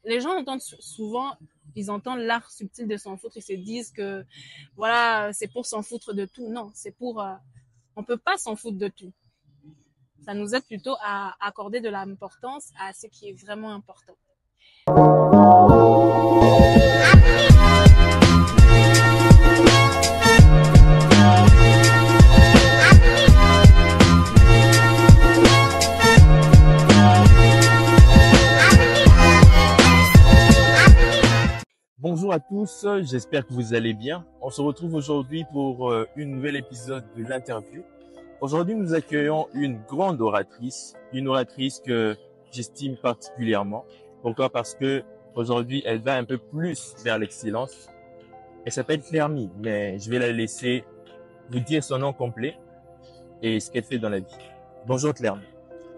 les gens entendent souvent, ils entendent l'art subtil de s'en foutre, ils se disent que voilà, c'est pour s'en foutre de tout. Non, c'est pour, on peut pas s'en foutre de tout. Ça nous aide plutôt à accorder de l'importance à ce qui est vraiment important. Bonjour à tous, j'espère que vous allez bien. On se retrouve aujourd'hui pour une nouvelle épisode de l'interview. Aujourd'hui, nous accueillons une grande oratrice, une oratrice que j'estime particulièrement. Pourquoi? Parce que aujourd'hui, elle va un peu plus vers l'excellence. Elle s'appelle Clermy, mais je vais la laisser vous dire son nom complet et ce qu'elle fait dans la vie. Bonjour Clermy.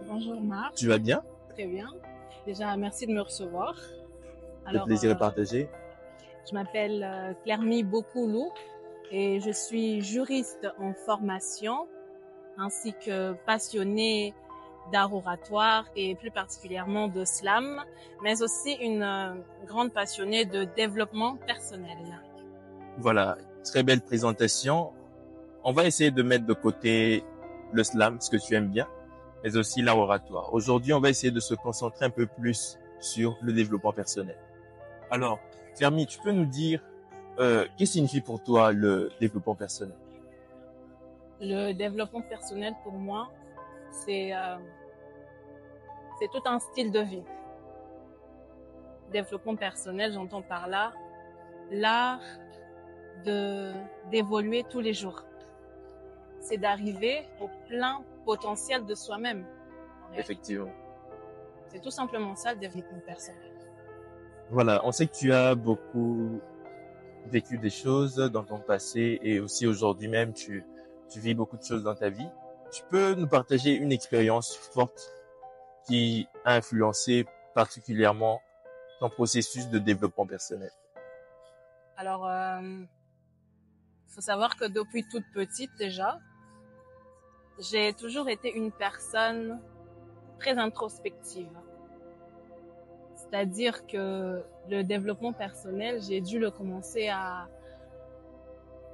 Bonjour Marc. Tu vas bien? Très bien. Déjà, merci de me recevoir. Le plaisir est partagé. Je m'appelle Clermy Bokoulou et je suis juriste en formation ainsi que passionnée d'art oratoire et plus particulièrement de slam, mais aussi une grande passionnée de développement personnel. Voilà, très belle présentation. On va essayer de mettre de côté le slam, ce que tu aimes bien, mais aussi l'art oratoire. Aujourd'hui, on va essayer de se concentrer un peu plus sur le développement personnel. Alors, Clermy, tu peux nous dire qu'est-ce que signifie pour toi le développement personnel? Le développement personnel, pour moi, c'est tout un style de vie. Développement personnel, j'entends par là l'art d'évoluer tous les jours. C'est d'arriver au plein potentiel de soi-même. Effectivement. C'est tout simplement ça, le développement personnel. Voilà, on sait que tu as beaucoup vécu des choses dans ton passé et aussi aujourd'hui même, tu vis beaucoup de choses dans ta vie. Tu peux nous partager une expérience forte qui a influencé particulièrement ton processus de développement personnel? Alors, faut savoir que depuis toute petite déjà, j'ai toujours été une personne très introspective. C'est-à-dire que le développement personnel, j'ai dû le commencer à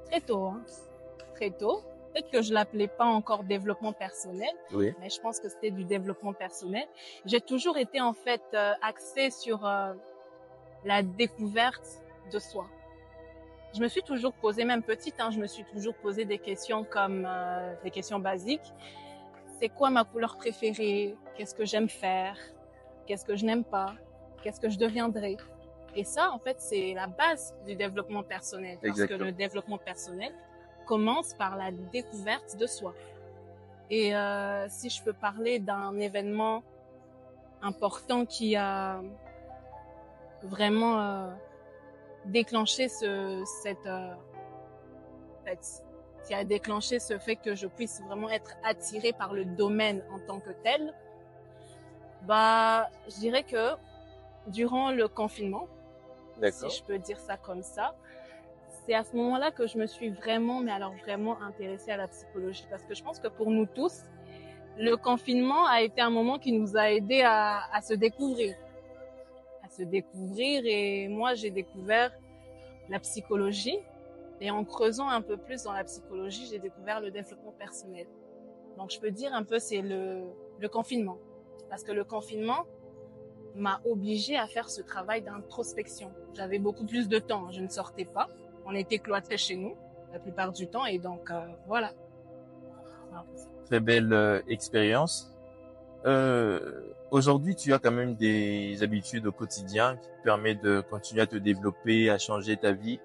très tôt, très tôt. Peut-être que je l'appelais pas encore développement personnel, Oui. mais je pense que c'était du développement personnel. J'ai toujours été en fait axée sur la découverte de soi. Je me suis toujours posé, même petite, je me suis toujours posé des questions comme des questions basiques. C'est quoi ma couleur préférée? Qu'est-ce que j'aime faire? Qu'est-ce que je n'aime pas? Qu'est-ce que je deviendrai? Et ça, en fait, c'est la base du développement personnel. Parce Exactement. que le développement personnel commence par la découverte de soi. Et si je peux parler d'un événement important qui a vraiment déclenché qui a déclenché ce fait que je puisse vraiment être attirée par le domaine en tant que tel, je dirais que durant le confinement, si je peux dire ça comme ça, c'est à ce moment-là que je me suis vraiment intéressée à la psychologie. Parce que je pense que pour nous tous, le confinement a été un moment qui nous a aidés à se découvrir. Et moi, j'ai découvert la psychologie. Et en creusant un peu plus dans la psychologie, j'ai découvert le développement personnel. Donc, je peux dire un peu, c'est le confinement. Parce que le confinement m'a obligée à faire ce travail d'introspection. J'avais beaucoup plus de temps. Je ne sortais pas. On était cloîtrés chez nous la plupart du temps. Et donc, voilà. Très belle expérience. Aujourd'hui, tu as quand même des habitudes au quotidien qui te permettent de continuer à te développer, à changer ta vie.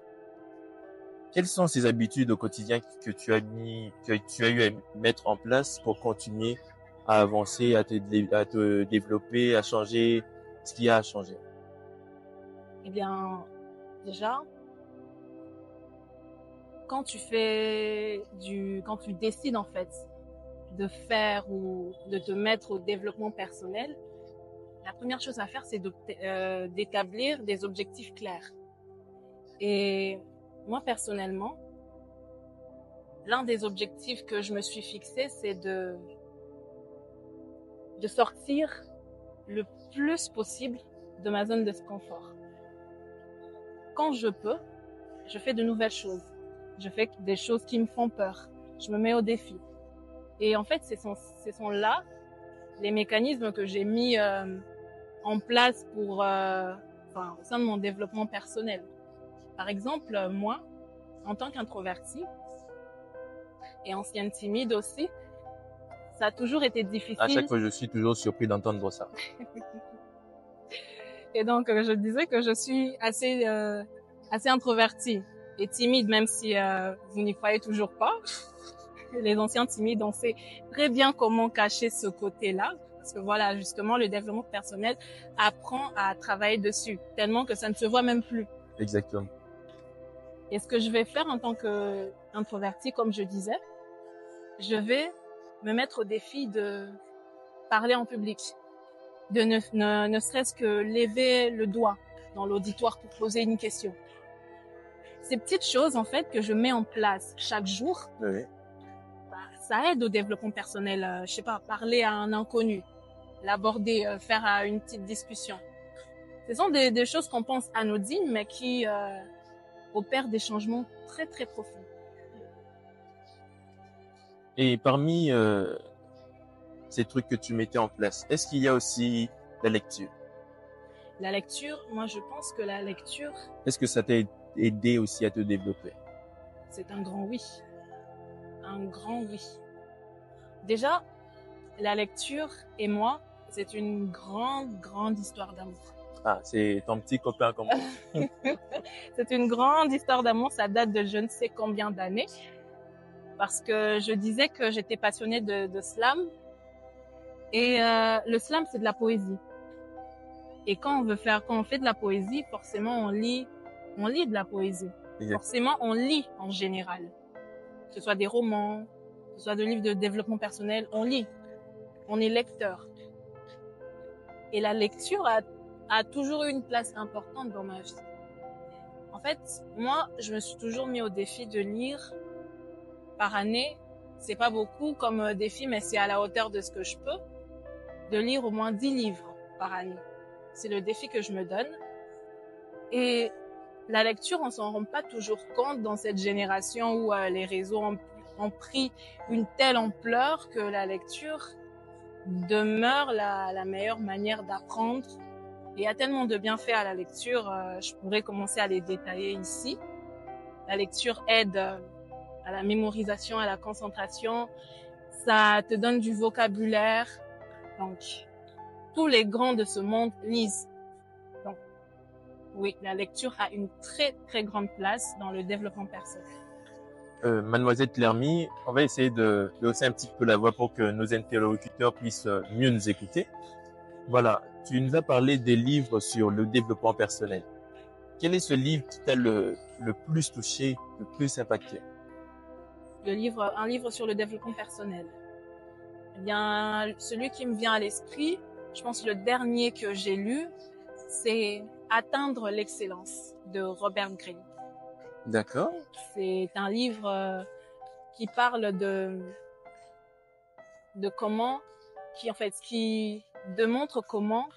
Quelles sont ces habitudes au quotidien que tu as eu à mettre en place pour continuer à avancer, à te développer, à changer ce qu'il y a à changer? Eh bien, déjà, quand tu décides en fait de faire ou de te mettre au développement personnel, la première chose à faire, c'est d'établir des objectifs clairs. Et moi, personnellement, l'un des objectifs que je me suis fixé, c'est de sortir le plus possible de ma zone de confort. Quand je peux, je fais de nouvelles choses. Je fais des choses qui me font peur. Je me mets au défi. Et en fait, ce sont là les mécanismes que j'ai mis en place pour, au sein de mon développement personnel. Par exemple, moi, en tant qu'introvertie et ancienne timide aussi, ça a toujours été difficile. À chaque fois, je suis toujours surpris d'entendre ça. Et donc, je disais que je suis assez introvertie et timide, même si vous n'y croyez toujours pas. Les anciens timides, on sait très bien comment cacher ce côté-là. Parce que voilà, justement, le développement personnel apprend à travailler dessus, tellement que ça ne se voit même plus. Exactement. Et ce que je vais faire en tant qu'introvertie, comme je disais, je vais me mettre au défi de parler en public, de ne serait-ce que lever le doigt dans l'auditoire pour poser une question. Ces petites choses, en fait, que je mets en place chaque jour, Oui. Ça aide au développement personnel. Je sais pas, parler à un inconnu, l'aborder, faire une petite discussion. Ce sont des choses qu'on pense anodines, mais qui opèrent des changements très, très profonds. Et parmi ces trucs que tu mettais en place, est-ce qu'il y a aussi la lecture? La lecture, moi, je pense que la lecture... Est-ce que ça t'a aidé aussi à te développer? C'est un grand oui. Un grand oui. Déjà, la lecture et moi, c'est une grande, grande histoire d'amour. Ah, c'est ton petit copain comme moi. C'est une grande histoire d'amour, ça date de je ne sais combien d'années. Parce que je disais que j'étais passionnée de slam. Et le slam, c'est de la poésie. Et quand on fait de la poésie, forcément, on lit de la poésie. Exact. Forcément, on lit en général. Que ce soit des romans, que ce soit des livres de développement personnel, on lit. On est lecteur. Et la lecture a toujours eu une place importante dans ma vie. En fait, moi, je me suis toujours mis au défi de lire par année. C'est pas beaucoup comme défi, mais c'est à la hauteur de ce que je peux. De lire au moins 10 livres par année. C'est le défi que je me donne. Et la lecture, on s'en rend pas toujours compte dans cette génération où les réseaux ont pris une telle ampleur que la lecture demeure la meilleure manière d'apprendre. Et il y a tellement de bienfaits à la lecture, je pourrais commencer à les détailler ici. La lecture aide à la mémorisation, à la concentration. Ça te donne du vocabulaire. Donc, tous les grands de ce monde lisent. Donc, oui, la lecture a une très, très grande place dans le développement personnel. Mademoiselle Clermy, on va essayer de hausser un petit peu la voix pour que nos interlocuteurs puissent mieux nous écouter. Voilà, tu nous as parlé des livres sur le développement personnel. Quel est ce livre qui t'a le plus touché, le plus impacté? Un livre sur le développement personnel. Eh bien, celui qui me vient à l'esprit, je pense le dernier que j'ai lu, c'est Atteindre l'excellence de Robert Greene. D'accord. C'est un livre qui parle de comment, qui démontre comment,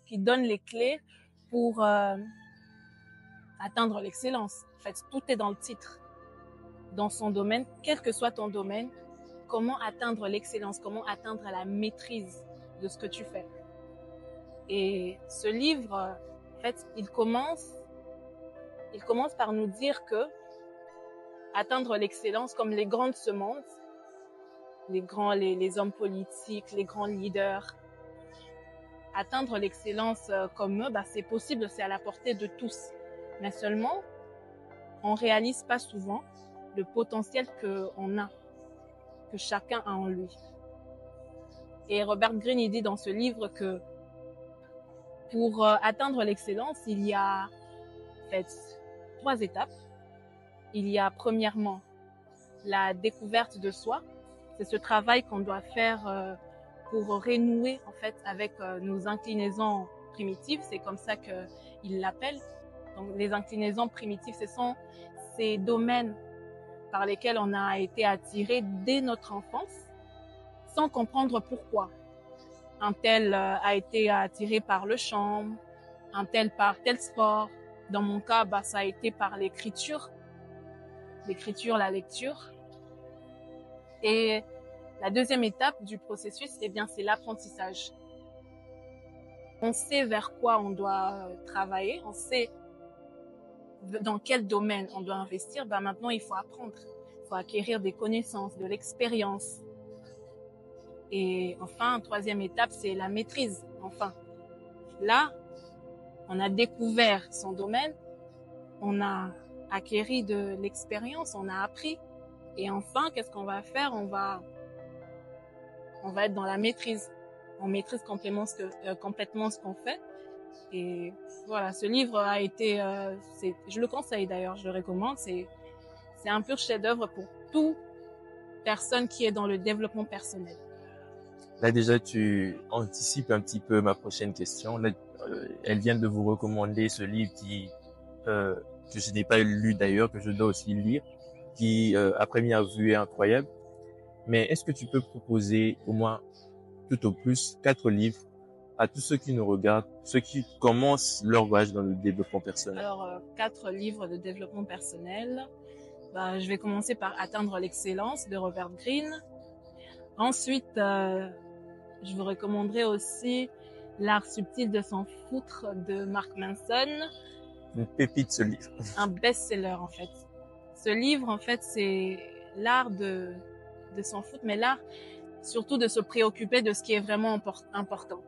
qui donne les clés pour atteindre l'excellence. En fait, tout est dans le titre. Dans son domaine, quel que soit ton domaine, comment atteindre l'excellence, comment atteindre la maîtrise de ce que tu fais. Et ce livre, en fait, il commence par nous dire que atteindre l'excellence, comme les grands de ce monde, les hommes politiques, les grands leaders, atteindre l'excellence comme eux, c'est possible, c'est à la portée de tous. Mais seulement, on réalise pas souvent le potentiel qu'on a, que chacun a en lui. Et Robert Greene, il dit dans ce livre que pour atteindre l'excellence, il y a en fait 3 étapes. Il y a premièrement la découverte de soi. C'est ce travail qu'on doit faire pour renouer en fait avec nos inclinaisons primitives. C'est comme ça qu'il l'appelle. Donc les inclinaisons primitives, ce sont ces domaines par lesquels on a été attiré dès notre enfance, sans comprendre pourquoi. Un tel a été attiré par le chant, un tel par tel sport. Dans mon cas, ça a été par l'écriture, la lecture. Et la deuxième étape du processus, c'est l'apprentissage. On sait vers quoi on doit travailler, on sait dans quel domaine on doit investir. Maintenant, il faut apprendre. Il faut acquérir des connaissances, de l'expérience. Et enfin, troisième étape, c'est la maîtrise. Enfin, là, on a découvert son domaine, on a acquéri de l'expérience, on a appris. Et enfin, qu'est-ce qu'on va faire? On va être dans la maîtrise. On maîtrise complètement ce qu'on fait. Et voilà, ce livre a été, je le conseille d'ailleurs, je le recommande. C'est un pur chef-d'œuvre pour toute personne qui est dans le développement personnel. Là déjà, tu anticipes un petit peu ma prochaine question. Là, elle vient de vous recommander ce livre que je n'ai pas lu d'ailleurs, que je dois aussi lire, qui à première vue est incroyable. Mais est-ce que tu peux proposer au moins, tout au plus, 4 livres à tous ceux qui nous regardent, ceux qui commencent leur voyage dans le développement personnel? Alors, 4 livres de développement personnel. Je vais commencer par Atteindre l'excellence de Robert Greene. Ensuite, je vous recommanderai aussi L'art subtil de s'en foutre de Mark Manson. Une pépite, ce livre. Un best-seller, en fait. Ce livre, en fait, c'est l'art de s'en foutre, mais l'art surtout de se préoccuper de ce qui est vraiment important.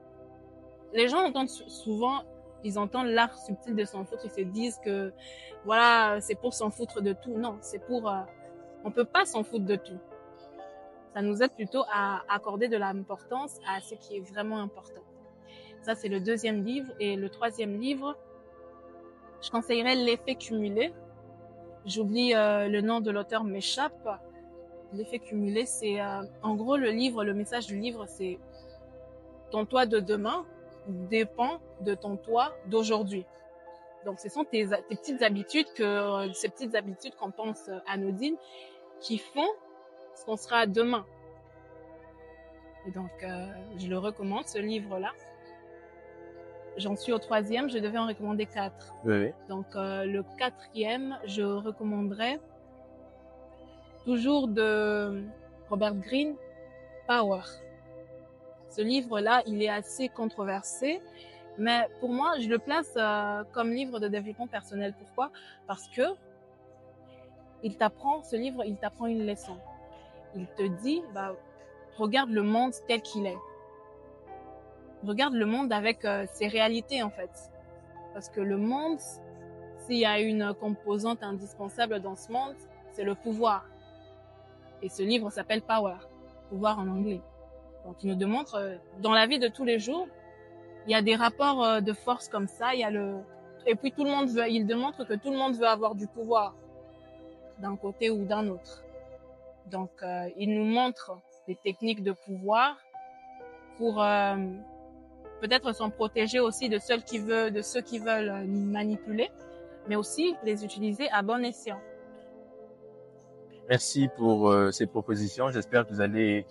Les gens entendent souvent, ils entendent l'art subtil de s'en foutre, ils se disent que voilà, c'est pour s'en foutre de tout. Non, c'est pour, on peut pas s'en foutre de tout. Ça nous aide plutôt à accorder de l'importance à ce qui est vraiment important. Ça, c'est le deuxième livre. Et le troisième livre, je conseillerais L'effet cumulé. J'oublie le nom de l'auteur, m'échappe. L'effet cumulé, c'est en gros le message du livre, c'est ton toi de demain dépend de ton toi d'aujourd'hui. Donc, ce sont tes petites habitudes ces petites habitudes qu'on pense anodines qui font ce qu'on sera demain. Et donc, je le recommande, ce livre-là. J'en suis au 3e, je devais en recommander 4. Oui. Donc, le 4e, je recommanderais toujours de Robert Greene, Power. Ce livre-là, il est assez controversé, mais pour moi, je le place comme livre de développement personnel. Pourquoi? Parce que ce livre, il t'apprend une leçon. Il te dit, regarde le monde tel qu'il est. Regarde le monde avec ses réalités, en fait. Parce que le monde, s'il y a une composante indispensable dans ce monde, c'est le pouvoir. Et ce livre s'appelle Power, pouvoir en anglais. Donc, il nous démontre, dans la vie de tous les jours, il y a des rapports de force comme ça, et puis il démontre que tout le monde veut avoir du pouvoir, d'un côté ou d'un autre. Donc, il nous montre des techniques de pouvoir pour peut-être s'en protéger aussi de ceux qui veulent nous manipuler, mais aussi les utiliser à bon escient. Merci pour ces propositions. J'espère que vous allez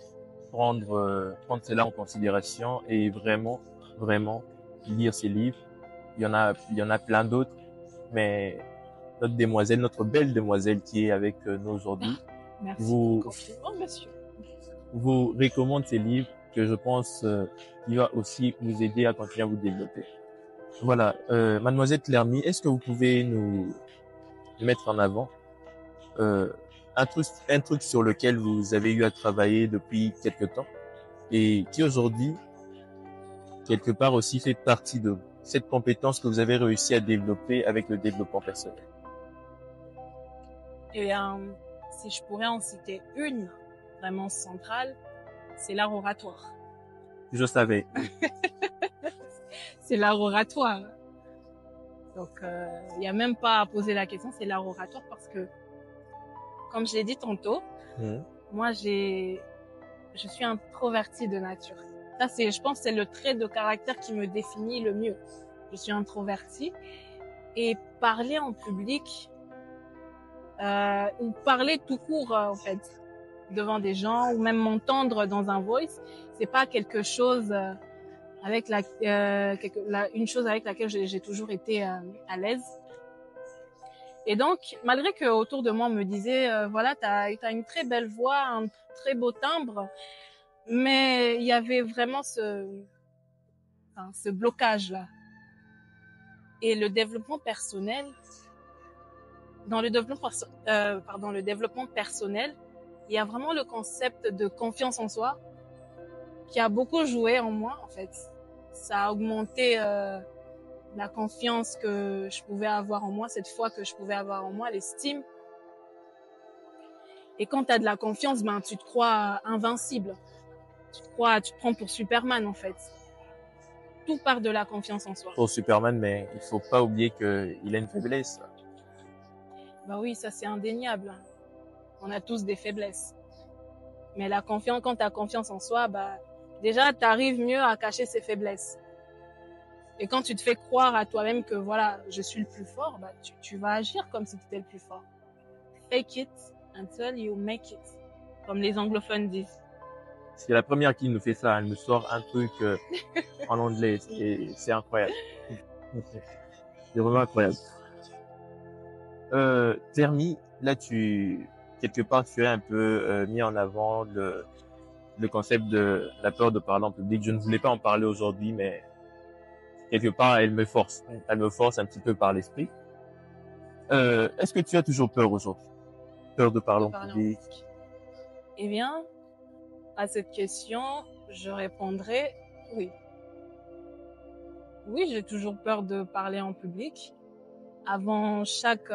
prendre cela en considération et vraiment lire ces livres. Il y en a plein d'autres, mais notre belle demoiselle qui est avec nous aujourd'hui, Merci pour monsieur. Vous recommande ces livres que je pense qui va aussi vous aider à continuer à vous développer. Voilà, Mademoiselle Clermy, est-ce que vous pouvez nous mettre en avant un truc sur lequel vous avez eu à travailler depuis quelque temps et qui aujourd'hui, quelque part aussi, fait partie de cette compétence que vous avez réussi à développer avec le développement personnel? Eh bien, si je pourrais en citer une vraiment centrale, c'est l'art oratoire. Je savais. C'est l'art oratoire. Donc, il n'y a même pas à poser la question, c'est l'art oratoire parce que, comme je l'ai dit tantôt, moi, je suis introvertie de nature. Ça, je pense, c'est le trait de caractère qui me définit le mieux. Je suis introvertie et parler en public, ou parler tout court, en fait, devant des gens, ou même m'entendre dans un voice, c'est pas quelque chose avec une chose avec laquelle j'ai toujours été à l'aise. Et donc, malgré que autour de moi on me disait, voilà, t'as une très belle voix, un très beau timbre, mais il y avait vraiment ce blocage-là. Et le développement personnel, dans le développement personnel, il y a vraiment le concept de confiance en soi qui a beaucoup joué en moi, en fait. Ça a augmenté la confiance que je pouvais avoir en moi, cette foi que je pouvais avoir en moi, l'estime. Et quand tu as de la confiance, ben, tu te crois invincible. Tu te prends pour Superman, en fait. Tout part de la confiance en soi. Pour Superman, mais il faut pas oublier qu'il a une faiblesse. Bah oui, ça c'est indéniable. On a tous des faiblesses. Mais quand tu as confiance en soi, bah, déjà, tu arrives mieux à cacher ses faiblesses. Et quand tu te fais croire à toi-même que voilà, je suis le plus fort, bah, tu vas agir comme si tu étais le plus fort. Fake it until you make it. Comme les anglophones disent. C'est la première qui nous fait ça. Elle me sort un truc en anglais. C'est incroyable. C'est vraiment incroyable. Termi, là, quelque part, tu as un peu mis en avant le concept de la peur de parler en public. Je ne voulais pas en parler aujourd'hui, mais quelque part, elle me force. Elle me force un petit peu par l'esprit. Est-ce que tu as toujours peur aujourd'hui? Peur de parler en public? Eh bien, à cette question, je répondrai oui. Oui, j'ai toujours peur de parler en public. Avant chaque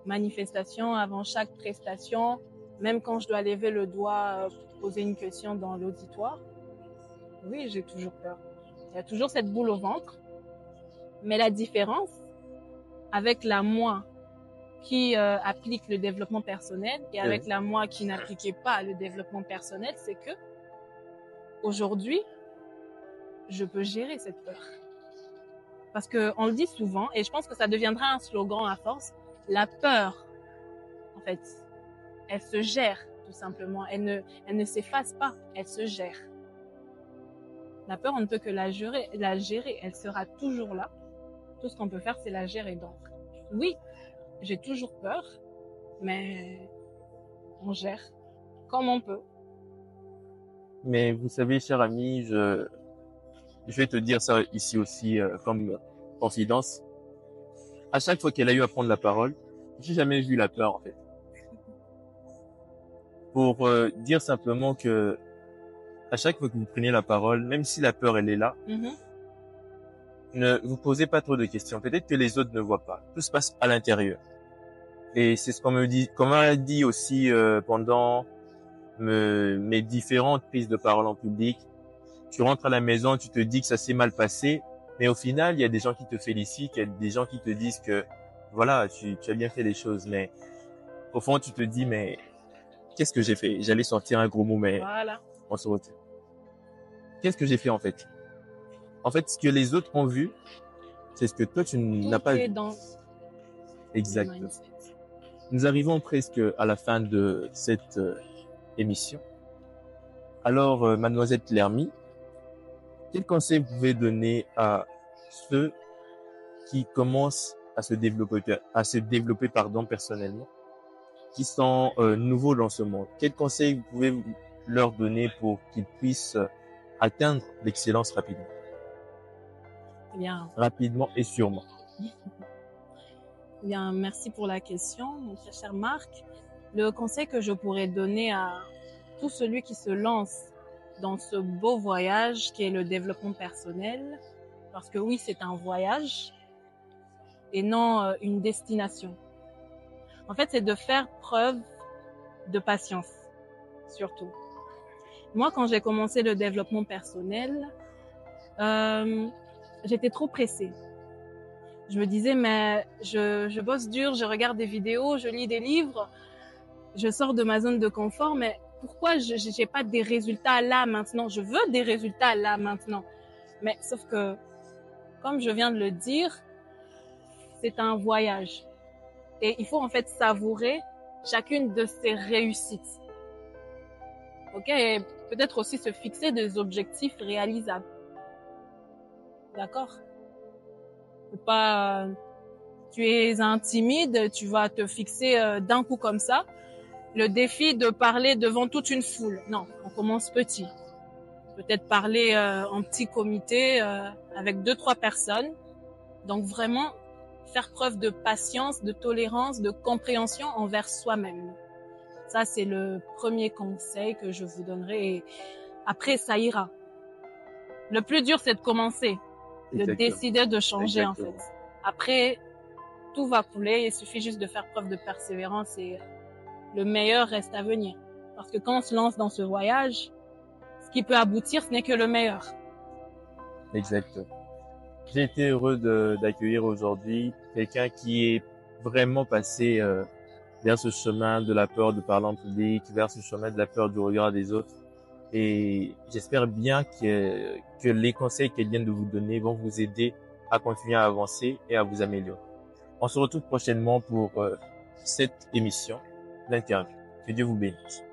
manifestation, avant chaque prestation, même quand je dois lever le doigt pour poser une question dans l'auditoire, oui, j'ai toujours peur. Il y a toujours cette boule au ventre. Mais la différence avec la moi qui applique le développement personnel et avec la moi qui n'appliquait pas le développement personnel, c'est que aujourd'hui, je peux gérer cette peur. Parce que on le dit souvent, et je pense que ça deviendra un slogan à force, la peur, en fait, elle se gère tout simplement. Elle ne s'efface pas, elle se gère. La peur, on ne peut que la gérer. Elle sera toujours là. Tout ce qu'on peut faire, c'est la gérer. Donc, oui, j'ai toujours peur, mais on gère comme on peut. Mais vous savez, cher ami, je vais te dire ça ici aussi comme confidence. À chaque fois qu'elle a eu à prendre la parole, j'ai jamais vu la peur en fait. Pour dire simplement que à chaque fois que vous prenez la parole, même si la peur elle est là, ne vous posez pas trop de questions. Peut-être que les autres ne voient pas. Tout se passe à l'intérieur. Et c'est ce qu'on m'a dit aussi pendant mes différentes prises de parole en public. Tu rentres à la maison, tu te dis que ça s'est mal passé, mais au final, il y a des gens qui te félicitent, il y a des gens qui te disent que voilà, tu as bien fait les choses, mais au fond, tu te dis mais qu'est-ce que j'ai fait? J'allais sortir un gros mot, mais voilà. On se retire. Qu'est-ce que j'ai fait en fait? En fait, ce que les autres ont vu, c'est ce que toi tu n'as pas vu. Exactement. Nous arrivons presque à la fin de cette émission. Alors, mademoiselle Lermy, quel conseil vous pouvez donner à ceux qui commencent à se développer personnellement, qui sont nouveaux dans ce monde? Quel conseil vous pouvez leur donner pour qu'ils puissent atteindre l'excellence rapidement? Bien. Rapidement et sûrement. Bien, merci pour la question, mon très cher Marc. Le conseil que je pourrais donner à tout celui qui se lance dans ce beau voyage qui est le développement personnel, parce que oui, c'est un voyage et non une destination. En fait, c'est de faire preuve de patience, surtout. Moi, quand j'ai commencé le développement personnel, j'étais trop pressée. Je me disais, mais je bosse dur, je regarde des vidéos, je lis des livres, je sors de ma zone de confort, mais pourquoi j'ai pas des résultats là maintenant? Je veux des résultats là maintenant. Mais sauf que, comme je viens de le dire, c'est un voyage. Et il faut en fait savourer chacune de ces réussites. Ok? Et peut-être aussi se fixer des objectifs réalisables. d'accord? Faut pas, tu es un timide, tu vas te fixer d'un coup comme ça. Le défi de parler devant toute une foule. Non, on commence petit. Peut-être parler en petit comité avec 2-3 personnes. Donc vraiment faire preuve de patience, de tolérance, de compréhension envers soi-même. Ça, c'est le premier conseil que je vous donnerai. Et après, ça ira. Le plus dur, c'est de commencer, de décider de changer en fait. Après, tout va couler. Il suffit juste de faire preuve de persévérance et le meilleur reste à venir. Parce que quand on se lance dans ce voyage, ce qui peut aboutir, ce n'est que le meilleur. Exactement. J'ai été heureux d'accueillir aujourd'hui quelqu'un qui est vraiment passé vers ce chemin de la peur de parler en public, vers ce chemin de la peur du regard des autres. Et j'espère bien que les conseils qu'elle vient de vous donner vont vous aider à continuer à avancer et à vous améliorer. On se retrouve prochainement pour cette émission, l'interview. Que Dieu vous bénisse.